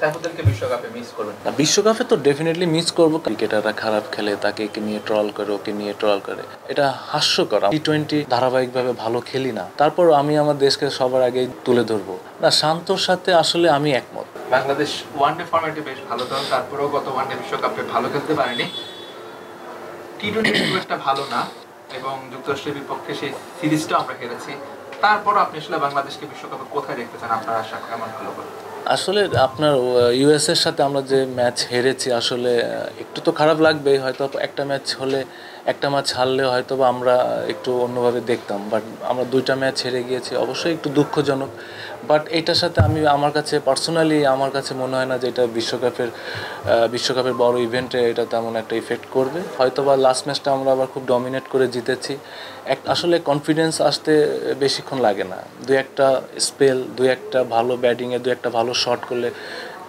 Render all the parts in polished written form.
সাইফুদ্দিনকে বিশ্বকাপে মিস করবেন? বিশ্বকাপে তো ডেফিনেটলি মিস করবো। ক্রিকেটাররা খারাপ খেলে তাকে একে নিয়ে ট্রল করে, ওকে নিয়ে ট্রল করে, এটা হাস্যকর। টি-20 ধারাবাহিকভাবে ভালো খেলি না, তারপর আমি আমার দেশকে সবার আগে তুলে ধরবো না। শান্তর সাথে আসলে আমি একমত। বাংলাদেশ ওয়ানডে ফরম্যাটে বেশ ভালো দল, তারপরেও গত ওয়ানডে বিশ্বকাপে ভালো খেলতে পারেনি। টি-20 খুব একটা ভালো না, এবং যুক্তরাষ্ট্রের বিপক্ষে সেই সিরিজটা আমরা হেরেছি। তারপর আপনি আসলে বাংলাদেশকে বিশ্বকাপে কোথায় দেখতে চান? আপনার আশা কেমন ভালো করে? আসলে আপনার ইউএস এর সাথে আমরা যে ম্যাচ হেরেছি, আসলে একটু তো খারাপ লাগবেই। হয়তো একটা ম্যাচ হলে, একটা ম্যাচ হারলে হয়তো বা আমরা একটু অন্যভাবে দেখতাম, বাট আমরা দুইটা ম্যাচ হেরে গিয়েছি, অবশ্যই একটু দুঃখজনক। বাট এটার সাথে আমার কাছে পার্সোনালি আমার কাছে মনে হয় না যে এটা বিশ্বকাপের বড় ইভেন্টে এটা তেমন একটা ইফেক্ট করবে। হয়তো বা লাস্ট ম্যাচটা আমরা আবার খুব ডমিনেট করে জিতেছি। আসলে কনফিডেন্স আসতে বেশিক্ষণ লাগে না। একটা স্পেল, একটা ভালো ব্যাটিংয়ে একটা ভালো শট করলে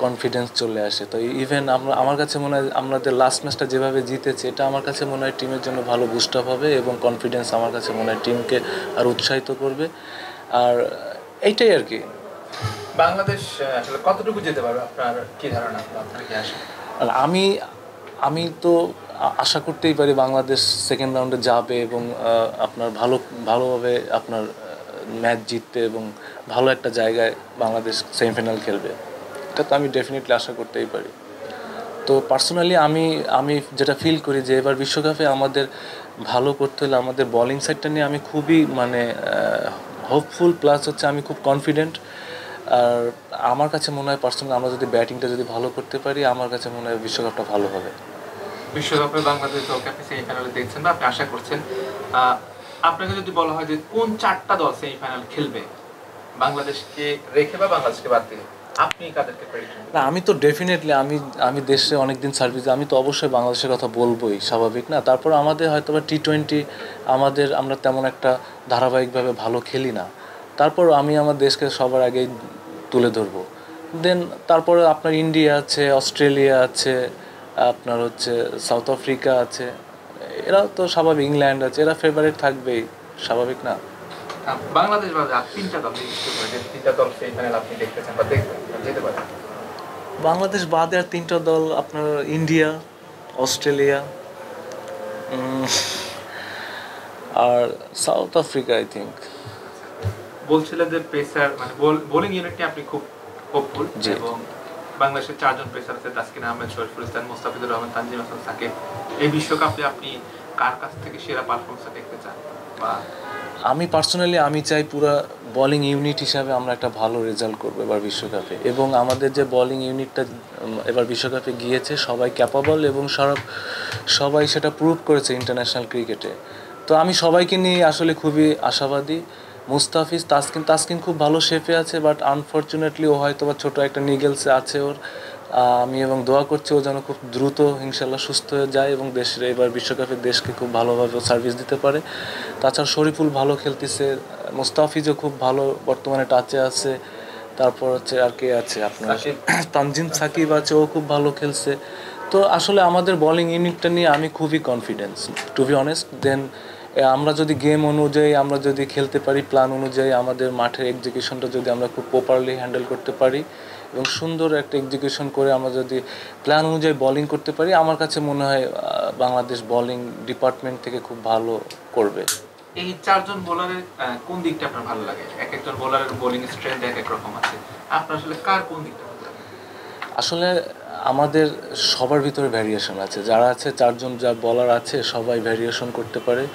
কনফিডেন্স চলে আসে। তো ইভেন আমার কাছে মনে হয় আমাদের লাস্ট ম্যাচটা যেভাবে জিতেছে, এটা আমার কাছে মনে হয় টিমের জন্য ভালো বুস্ট আপ হবে, এবং কনফিডেন্স আমার কাছে মনে হয় টিমকে আর উৎসাহিত করবে। আর এইটাই আর কি। বাংলাদেশ আসলে কতটুকু যেতে পারবে, আপনার কি ধারণা, আপনার কি আশা? আর আমি তো আশা করতেই পারি বাংলাদেশ সেকেন্ড রাউন্ডে যাবে, এবং আপনার ভালোভাবে আপনার ম্যাচ জিততে, এবং ভালো একটা জায়গায় বাংলাদেশ সেমিফাইনাল খেলবে। এটা তো আমি ডেফিনেটলি আশা করতেই পারি। তো পার্সোনালি আমি যেটা ফিল করি যে এবার বিশ্বকাপে আমাদের ভালো করতে হলে আমাদের বোলিং সাইডটা নিয়ে আমি খুবই হোপফুল, প্লাস হচ্ছে আমি খুব কনফিডেন্ট। আর আমার কাছে মনে হয় পার্সোনালি আমরা যদি ব্যাটিংটা যদি ভালো করতে পারি, আমার কাছে মনে হয় বিশ্বকাপটা ভালো হবে। বিশ্বকাপে বাংলাদেশ দলকে আপনি সেমিফাইনালে দেখছেন বা আপনি আশা করছেন, আপনাকে যদি বলা হয় যে কোন চারটা দল সেমিফাইনাল খেলবে বাংলাদেশকে রেখে বা বাংলাদেশকে বাদ দিয়ে, আপনি কাদেরকে প্রেডিকশন না, আমি তো ডেফিনেটলি আমি দেশে অনেকদিন সার্ভিস, আমি তো অবশ্যই বাংলাদেশের কথা বলবোই, স্বাভাবিক না। তারপর আমাদের হয়তো বা টি-20 আমরা তেমন একটা ধারাবাহিকভাবে ভালো খেলি না, তারপর আমি আমার দেশকে সবার আগেই তুলে ধরবো। দেন তারপরে আপনার ইন্ডিয়া আছে, অস্ট্রেলিয়া আছে, আপনার হচ্ছে সাউথ আফ্রিকা আছে, এরা তো স্বাভাবিক, ইংল্যান্ড আছে, এরা ফেভারিট থাকবেই, স্বাভাবিক না। বাংলাদেশ বাদে আর তিনটা দল লিস্ট করে, যে তিনটা দল সেমিফাইনাল আপনি দেখতেছেন বা দেখবেন যেতে পারে? বাংলাদেশ বাদে আর তিনটা দল আপনার ইন্ডিয়া, অস্ট্রেলিয়া, আর সাউথ আফ্রিকা আই থিঙ্ক। বলছিলেন যে পেসার মানে বোলিং ইউনিটটি আপনি খুব হোপফুল, এবং বাংলাদেশের চারজন পেসার আছে, তাসকিন আহমেদ, শরীফুল ইসলাম, মোস্তাফিজুর রহমান, তানজিম হাসান সাকিব। এই বিশ্বকাপে আপনি কার কাছ থেকে সেরা পারফরমেন্স দেখতে চান? বা আমি পার্সোনালি আমি চাই পুরো বোলিং ইউনিট হিসাবে আমরা একটা ভালো রেজাল্ট করবো এবার বিশ্বকাপে, এবং আমাদের যে বোলিং ইউনিটটা এবার বিশ্বকাপে গিয়েছে সবাই ক্যাপাবল, এবং সবাই সেটা প্রুভ করেছে ইন্টারন্যাশনাল ক্রিকেটে। তো আমি সবাইকে নিয়ে আসলে খুবই আশাবাদী। মুস্তাফিজ, তাসকিন খুব ভালো শেপে আছে, বাট আনফর্চুনেটলি ও হয়তো বা ছোটো একটা নিগেলসে আছে ওর। আমি এবং দোয়া করছি ও যেন খুব দ্রুত ইনশাল্লাহ সুস্থ হয়ে যায়, এবং দেশের এবার বিশ্বকাপে দেশকে খুব ভালোভাবে সার্ভিস দিতে পারে। তাছাড়া শরীফুল ভালো খেলতেছে, মুস্তাফিজও খুব ভালো বর্তমানে টাচে আছে। তারপর হচ্ছে আর কে আছে আপনার, তানজিম সাকিব আছে, ও খুব ভালো খেলছে। তো আসলে আমাদের বোলিং ইউনিটটা নিয়ে আমি খুবই কনফিডেন্স, টু বি অনেস্ট। দেন আমরা যদি গেম অনুযায়ী আমরা যদি খেলতে পারি, প্ল্যান অনুযায়ী আমাদের মাঠের এক্সিকিউশনটা যদি আমরা খুব প্রপারলি হ্যান্ডেল করতে পারি, এবং সুন্দর একটা এক্সিকিউশন করে আমরা যদি প্ল্যান অনুযায়ী বোলিং করতে পারি, আমার কাছে মনে হয় বাংলাদেশ বোলিং ডিপার্টমেন্ট থেকে খুব ভালো করবে। এই চারজন বোলারের কোন দিকটা আপনার ভালো লাগে? এক একজন বোলারের বোলিং স্ট্রেংথ এক এক রকম আছে, আপনার আসলে কার কোন দিকটা ভালো লাগে? আসলে আমাদের সবার ভিতরে ভ্যারিয়েশন আছে, যারা আছে চারজন যা বলার আছে সবাই ভ্যারিয়েশন করতে পারে,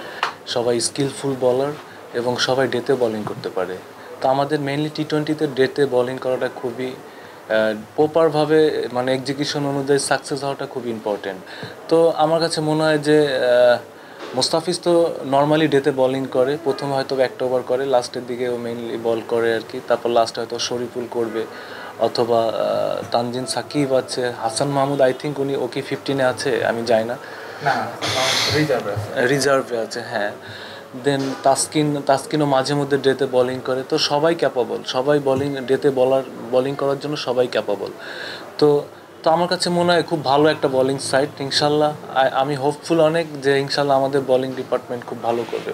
সবাই স্কিলফুল বলার, এবং সবাই ডেতে বোলিং করতে পারে। তো আমাদের মেইনলি টি-20তে ডেতে বোলিং করাটা খুবই প্রপারভাবে, মানে এক্সিকিউশন অনুযায়ী সাকসেস হওয়াটা খুব ইম্পর্টেন্ট। তো আমার কাছে মনে হয় যে মুস্তাফিজ তো নর্মালি ডেতে বোলিং করে, প্রথমে হয়তো একটা ওভার করে, লাস্টের দিকে ও মেইনলি বল করে আর কি। তারপর লাস্টে হয়তো শরীফুল করবে, অথবা তানজিম সাকিব আছে, হাসান মাহমুদ আই থিঙ্ক ওকে 15-এ আছে, আমি জানি না, রিজার্ভে আছে, হ্যাঁ। দেন তাসকিনও মাঝে মধ্যে ডেতে বোলিং করে। তো সবাই ক্যাপাবল, সবাই ডেতে বোলিং করার জন্য সবাই ক্যাপাবল। তো তো আমার কাছে মনে হয় খুব ভালো একটা বোলিং সাইড, ইনশাল্লাহ। আমি হোপফুল অনেক যে ইনশাল্লাহ আমাদের বোলিং ডিপার্টমেন্ট খুব ভালো করবে।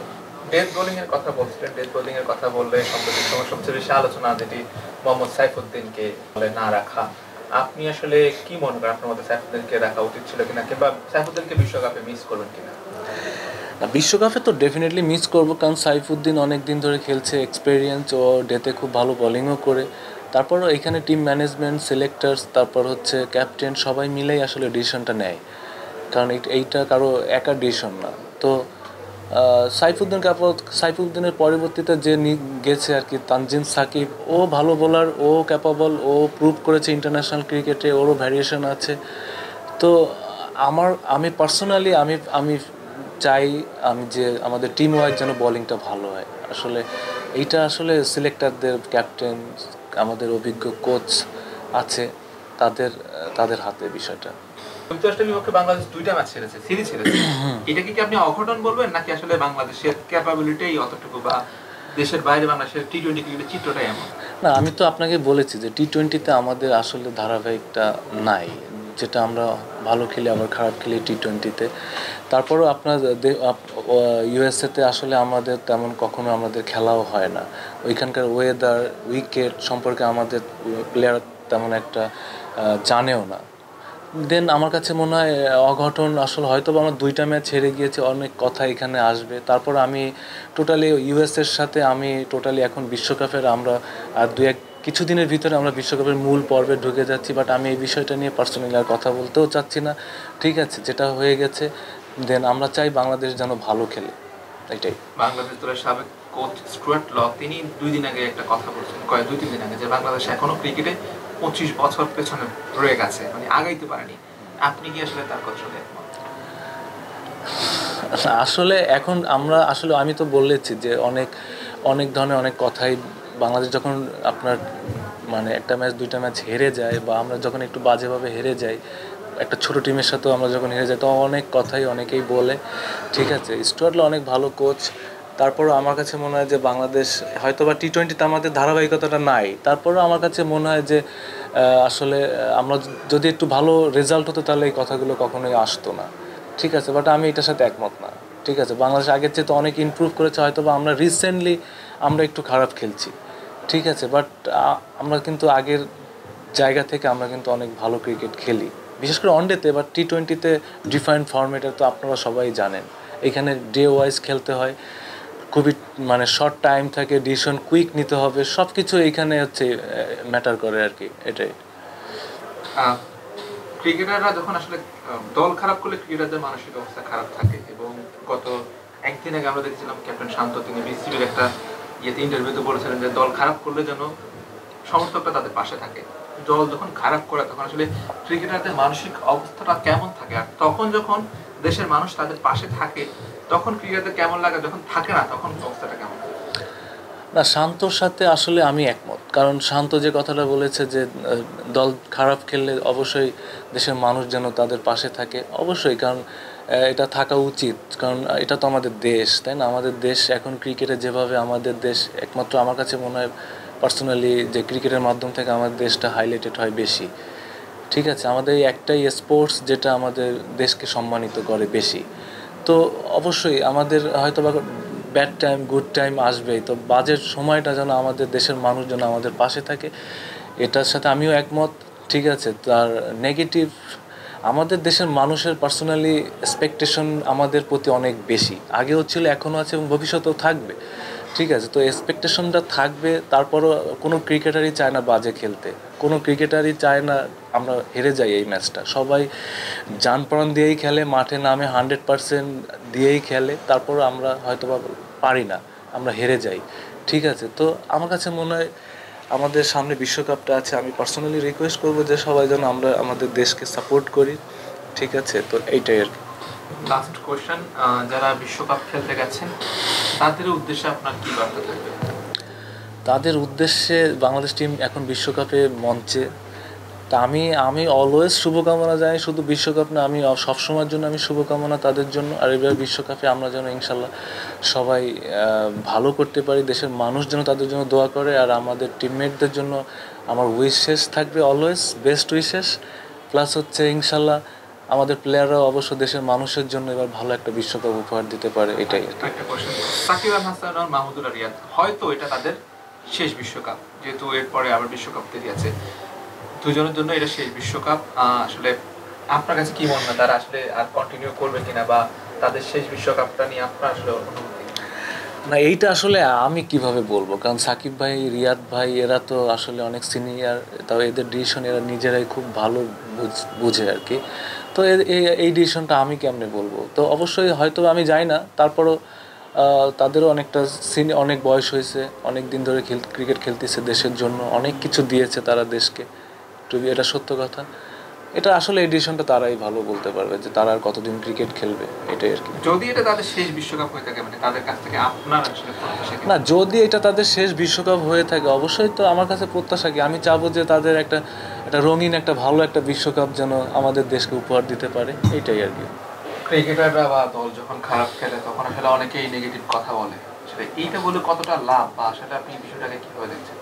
ডেথ বোলিং এর কথা বলছিলেন, ডেথ বোলিং এর কথা বললে সম্প্রতি সময় সবচেয়ে বেশি আলোচনা যেটি মোহাম্মদ সাইফুদ্দিনকে বলে না রাখা, আপনি আসলে কি মনে করেন আপনার মধ্যে সাইফুদ্দিনকে রাখা উচিত ছিল কিনা, কিংবা সাইফুদ্দিনকে বিশ্বকাপে মিস করবেন কিনা? না, বিশ্বকাপে তো ডেফিনেটলি মিস করবো, কারণ সাইফুদ্দিন অনেক দিন ধরে খেলছে, এক্সপেরিয়েন্স, ও ডেতে খুব ভালো বোলিংও করে। তারপরও এখানে টিম ম্যানেজমেন্ট, সিলেক্টার্স, তারপর হচ্ছে ক্যাপ্টেন, সবাই মিলেই আসলে ডিসিশনটা নেয়, কারণ এইটা কারো একা ডিসিশন না। তো সাইফুদ্দিনের পরবর্তীতে যে গেছে আর কি, তানজিম সাকিব, ও ভালো বোলার, ও ক্যাপাবল, ও প্রুভ করেছে ইন্টারন্যাশনাল ক্রিকেটে, ওরও ভ্যারিয়েশন আছে। তো আমি পার্সোনালি আমি চাই যে আমাদের টিম ওয়াইজ যেন বোলিংটা ভালো হয়। আসলে এইটা আসলে সিলেক্টরদের, ক্যাপ্টেন, আমাদের অভিজ্ঞ কোচ আছে, তাদের তাদের হাতে বিষয়টা। যুক্তরাষ্ট্রের বিপক্ষে বাংলাদেশ 2টা ম্যাচ হেরেছে, সিরিজ হেরেছে। এটাকে কি আপনি অঘটন বলবেন, নাকি আসলে বাংলাদেশের ক্যাপাবিলিটিই অতটুকু, বা দেশের বাইরে বাংলাদেশের টি-20 ক্রিকেটের চিত্রটাই এমন? না, আমি তো আপনাকে বলেছি যে টি-20তে আমাদের আসলে ধারাবাহিকটা নাই, যেটা আমরা ভালো খেলি আবার খারাপ খেলি টি-20তে। তারপরেও আপনার ইউএসএতে আসলে আমাদের তেমন কখনো আমাদের খেলাও হয় না, ওইখানকার ওয়েদার, উইকেট সম্পর্কে আমাদের প্লেয়ার তেমন একটা জানেও না। দেন আমার কাছে মনে হয় অঘটন আসলে হয়তো আমরা 2টা ম্যাচ হেরে গিয়েছি, অনেক কথা এখানে আসবে। তারপর আমি টোটালি ইউএসের সাথে আমি টোটালি এখন বিশ্বকাপের আমরা আর কিছুদিনের ভিতরে আমরা বিশ্বকাপের মূল পর্বে ঢুকে যাচ্ছি, বাট আমি এই বিষয়টা নিয়ে পার্সোনালি আর কথা বলতেও চাচ্ছি না। ঠিক আছে, যেটা হয়ে গেছে, দেন আমরা চাই বাংলাদেশ যেন ভালো খেলে, এটাই। বাংলাদেশ দলের সাবেক কোচ স্টুয়ার্ট ল তিনি 2 দিন আগে একটা কথা বলছেন, 2-3 দিন আগে, যে বাংলাদেশ এখনো ক্রিকেটে 25 বছর পেছনে রয়ে গেছে, মানে আগাইতে পারেনি। আপনি কি আসলে তার কথা শুনে একমত? আসলে এখন আমি তো বলেছি যে অনেক ধরনের অনেক কথাই, বাংলাদেশ যখন আপনার মানে একটা ম্যাচ 2টা ম্যাচ হেরে যায়, বা আমরা যখন একটু বাজেভাবে হেরে যাই, একটা ছোট টিমের সাথেও আমরা যখন হেরে যাই, তো অনেক কথাই অনেকেই বলে। ঠিক আছে, স্টুয়ার্টলা অনেক ভালো কোচ, তারপরও আমার কাছে মনে হয় যে বাংলাদেশ হয়তো বা টি-20তে আমাদের ধারাবাহিকতাটা নাই, তারপরেও আমার কাছে মনে হয় যে আসলে আমরা যদি একটু ভালো রেজাল্ট হতো তাহলে এই কথাগুলো কখনোই আসতো না। ঠিক আছে, বাট আমি এটার সাথে একমত না। ঠিক আছে, বাংলাদেশ আগের চেয়ে তো অনেক ইমপ্রুভ করেছে, হয়তো বা আমরা রিসেন্টলি আমরা একটু খারাপ খেলছি। ঠিক আছে, বাট আমরা কিন্তু আগের জায়গা থেকে আমরা কিন্তু অনেক ভালো ক্রিকেট খেলি, বিশেষ করে ওয়ানডেতে। বাট টি-20তে ডিফারেন্ট ফর্মেটে তো আপনারা সবাই জানেন, এখানে ডে ওয়াইজ খেলতে হয়, খুবই মানে শর্ট টাইম থাকে, ডিসিশন কুইক নিতে হবে, সব কিছু এইখানে হচ্ছে ম্যাটার করে আর কি, এটাই। ক্রিকেটাররা যখন আসলে দল খারাপ করলে ক্রিকেটারদের মানসিক অবস্থা খারাপ থাকে, এবং গত একদিন আগে আমরা দেখছিলাম ক্যাপ্টেন শান্ত, তিনি বিসিবির একটা ইন্টারভিউতে বলেছিলেন যে দল খারাপ করলে যেন সমর্থকরা তাদের পাশে থাকে। দল যখন খারাপ করে তখন আসলে ক্রিকেটারদের মানসিক অবস্থাটা কেমন থাকে, আর তখন যখন দেশের মানুষ তাদের পাশে থাকে তখন ক্রিকেটারদের কেমন লাগে, যখন থাকে না তখন অবস্থাটা কেমন থাকে? না, শান্তর সাথে আসলে আমি একমত, কারণ শান্ত যে কথাটা বলেছে যে দল খারাপ খেললে অবশ্যই দেশের মানুষ যেন তাদের পাশে থাকে, অবশ্যই, কারণ এটা থাকা উচিত, কারণ এটা তো আমাদের দেশ, তাই না? আমাদের দেশ এখন ক্রিকেটে যেভাবে আমাদের দেশ, একমাত্র আমার কাছে মনে হয় পার্সোনালি যে ক্রিকেটের মাধ্যম থেকে আমাদের দেশটা হাইলাইটেড হয় বেশি। ঠিক আছে, আমাদের এই একটাই স্পোর্টস যেটা আমাদের দেশকে সম্মানিত করে বেশি। তো অবশ্যই আমাদের হয়তো বা ব্যাড টাইম, গুড টাইম আসবেই, তো বাজেট সময়টা যেন আমাদের দেশের মানুষ যেন আমাদের পাশে থাকে, এটার সাথে আমিও একমত। ঠিক আছে, তার নেগেটিভ, আমাদের দেশের মানুষের পার্সোনালি এক্সপেকটেশন আমাদের প্রতি অনেক বেশি, আগেও ছিল, এখনও আছে এবং ভবিষ্যতেও থাকবে। ঠিক আছে, তো এক্সপেকটেশনটা থাকবে, তারপরও কোনো ক্রিকেটারই চায় না বাজে খেলতে, কোনো ক্রিকেটারই চায় না আমরা হেরে যাই এই ম্যাচটা, সবাই জান প্রাণ দিয়েই খেলে, মাঠে নামে 100% দিয়েই খেলে, তারপরও আমরা হয়তো বা পারি না, আমরা হেরে যাই। ঠিক আছে, তো আমার কাছে মনে হয় আমাদের সামনে বিশ্বকাপটা আছে, আমি পার্সোনালি রিকোয়েস্ট করবো যে সবাই যেন আমরা আমাদের দেশকে সাপোর্ট করি। ঠিক আছে, তো এইটাই আর কি। লাস্ট কোশ্চেন, যারা বিশ্বকাপ খেলতে গেছেন তাদের উদ্দেশ্যে আপনার কি বার্তা থাকবে? তাদের উদ্দেশ্যে বাংলাদেশ টিম এখন বিশ্বকাপে মঞ্চে, তা আমি অলওয়েজ শুভকামনা জানাই, শুধু বিশ্বকাপ না, আমি সবসময়ের জন্য আমি শুভকামনা তাদের জন্য। আর এবার বিশ্বকাপে আমরা যেন ইনশাল্লাহ সবাই ভালো করতে পারি, দেশের মানুষ যেন তাদের জন্য দোয়া করে, আর আমাদের টিমমেটদের জন্য আমার উইশেস থাকবে অলওয়েজ, বেস্ট উইশেস। প্লাস হচ্ছে ইনশাল্লাহ আমাদের প্লেয়াররাও অবশ্য দেশের মানুষের জন্য এবার ভালো একটা বিশ্বকাপ উপহার দিতে পারে, এটাই। একটা কোশ্চেন, সাকিব আল হাসান আর মাহমুদুল্লাহ রিয়াদ, হয়তো এটা তাদের শেষ বিশ্বকাপ, যেহেতু এরপরে আবার বিশ্বকাপ তৈরি আছে, দুজনের জন্য এটা শেষ বিশ্বকাপ। আসলে আপনার কাছে কি মনে হয় তারা আসলে আর কন্টিনিউ করবে কিনা, বা তাদের শেষ বিশ্বকাপটা নিয়ে আপনার আসলে অনুভূতি? না, এইটা আসলে আমি কিভাবে বলবো, কারণ সাকিব ভাই, রিয়াদ ভাই এরা তো আসলে অনেক সিনিয়র, তাও এদের ডিসিশন এরা নিজেরাই খুব ভালো বুঝে আর কি। তো এই ডিসিশনটা আমি কেমনে বলবো? তো অবশ্যই হয়তো আমি যাই না, তারপরও তাদেরও অনেকটা অনেক বয়স হয়েছে, অনেক দিন ধরে ক্রিকেট খেলতেছে দেশের জন্য, অনেক কিছু দিয়েছে তারা দেশকে, এটা সত্য কথা। এটা আসলে এই ডিসিশনটা তারাই ভালো বলতে পারবে যে তারা আর কতদিন ক্রিকেট খেলবে, এটাই আর কি। যদি এটা তাদের শেষ বিশ্বকাপ হয়ে থাকে, মানে তাদের কাছ থেকে আপনার আসলে প্রত্যাশা কি? না, যদি এটা তাদের শেষ বিশ্বকাপ হয়ে থাকে, অবশ্যই তো আমার কাছে প্রত্যাশা কি, আমি চাবো যে তাদের একটা রঙিন একটা ভালো একটা বিশ্বকাপ যেন আমাদের দেশকে উপহার দিতে পারে, এইটাই আর কি। ক্রিকেটাররা বা দল যখন খারাপ খেলে তখন আসলে অনেকেই নেগেটিভ কথা বলে, আসলে এইটা বলে কতটা লাভ, বা আসলে আপনি বিষয়টাকে কিভাবে দেখছেন?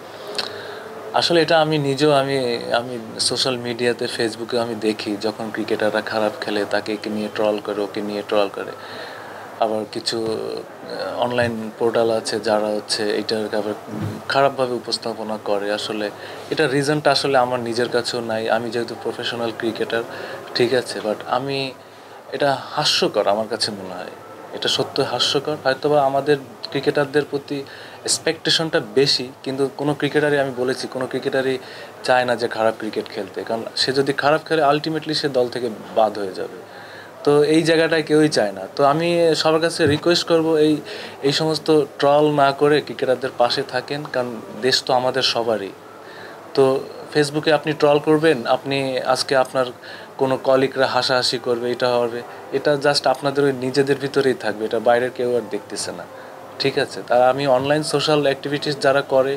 আসলে এটা আমি নিজেও আমি আমি সোশ্যাল মিডিয়াতে, ফেসবুকে আমি দেখি, যখন ক্রিকেটাররা খারাপ খেলে তাকে একে নিয়ে ট্রল করে, ওকে নিয়ে ট্রল করে। আবার কিছু অনলাইন পোর্টাল আছে যারা হচ্ছে এটাকে আবার খারাপভাবে উপস্থাপনা করে। আসলে এটা রিজনটা আসলে আমার নিজের কাছেও নাই, আমি যেহেতু প্রফেশনাল ক্রিকেটার, ঠিক আছে, বাট আমি এটা হাস্যকর আমার কাছে মনে হয়, এটা সত্য হাস্যকর। হয়তোবা আমাদের ক্রিকেটারদের প্রতি এক্সপেকটেশনটা বেশি, কিন্তু কোনো ক্রিকেটারই, আমি বলেছি, কোনো ক্রিকেটারই চায় না যে খারাপ ক্রিকেট খেলতে, কারণ সে যদি খারাপ খেলে আলটিমেটলি সে দল থেকে বাদ হয়ে যাবে। তো এই জায়গাটায় কেউই চায় না। তো আমি সবার কাছে রিকোয়েস্ট করব, এই সমস্ত ট্রল না করে ক্রিকেটারদের পাশে থাকেন, কারণ দেশ তো আমাদের সবারই। তো ফেসবুকে আপনি ট্রল করবেন, আপনি আজকে আপনার কোনো কলিগরা হাসাহাসি করবে, এটা হবে, এটা জাস্ট আপনাদের ওই নিজেদের ভিতরেই থাকবে, এটা বাইরের কেউ আর দেখতেছে না, ঠিক আছে। তারা, আমি অনলাইন সোশ্যাল অ্যাক্টিভিটিস যারা করে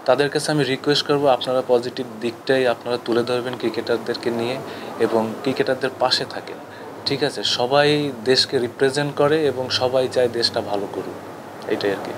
তাদের কাছে আমি রিকোয়েস্ট করব, আপনারা পজিটিভ দিকটাই আপনারা তুলে ধরবেন ক্রিকেটারদেরকে নিয়ে, এবং ক্রিকেটারদের পাশে থাকেন, ঠিক আছে। সবাই দেশকে রিপ্রেজেন্ট করে এবং সবাই চায় দেশটা ভালো করুক, এটাই আর কি।